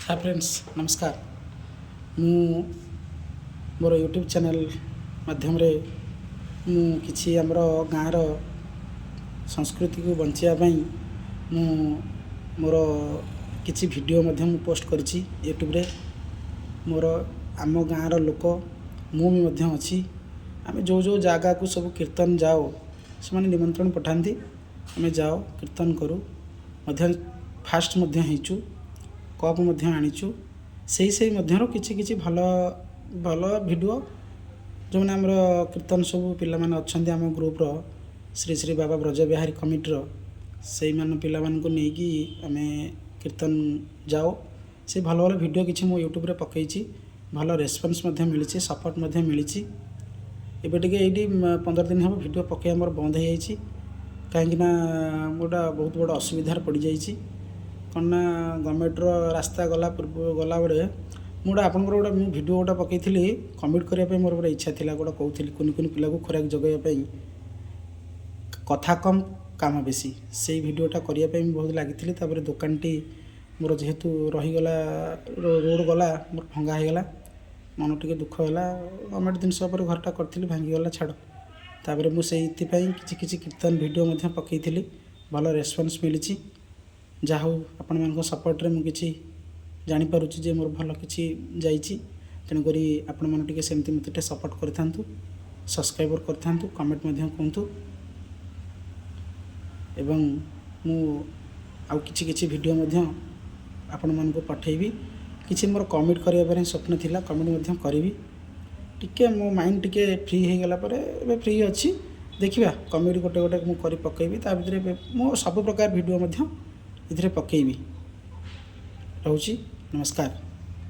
Hi friends नमस्कार। मु मोर YouTube channel माध्यम रे मु किछि हमर गाँर संस्कृति को बंचाई मु मोर किछि वीडियो मध्यम पोस्ट करछि यूट्यूब रे। मोर आम गाँर लोक मु भी मध्यम अच्छी आम जो जो जगह को सब कीर्तन जाओ से निमंत्रण पठाती आम जाओ कीर्तन करूँ फास्ट हेचु कप आनीचु से मध्यरु किछि भल भल वीडियो जो मैंने आमर कीर्तन सब पिला माने अच्छे आम ग्रुप्र श्री श्री बाबा ब्रज बिहारी कमिटर से पिला मानक नेकी आम कीर्तन जाओ से भल भल वीडियो किछि मो यूट्यूब रे पकईछि भल रेस्पॉन्स मिली सपोर्ट मिली एबे टिके एटी 15 दिन हम वीडियो पकई आमर बंद हो जाइए कहीं गोटा बहुत बड़ असुविधार पड़ जाइए कौन ना गवर्नमेंटर रास्ता गला पूर्व गला बेले मुझे आपंकर गोटे भिडियो गोटे पकई कमिट करने मोर गोटे इच्छा थी गोटे कहती कुनि कुनि पिला खोराक जगैवाई कथा कम काम बेसी से भिडियोटा करने बहुत लगी दुकानटी मोर जेहेतु रहीगला रोड गला मोर भंगा होगला मन टे दुख है गवर्नमेंट जिनस घरटा करी भांगीगला छाड़ तापर मुझे किसी कीर्तन भिडियो पकई भल रेस्पॉन्स मिली जहाँ आपण मान सपोर्ट रे मुझे जानीपारुची जे मोर भल कि जाइए तेणुक आपण मैंने सेमती मत सपोर्ट करूँ सब्सक्राइबर करूँ कमेंट कहतु एवं मु आउ किछि वीडियो आपण मानक पठेबी किछि मोर कमेंट करिया स्वप्न थिला कमेंट करी टिके मो माइंड टिके फ्री हो गला परे एबे फ्री अच्छी देखिबा कमेडी गोटे गोटे मु करी पकेबी ता भितरे मो सब प्रकार वीडियो इधरे पकेबी रहूची नमस्कार।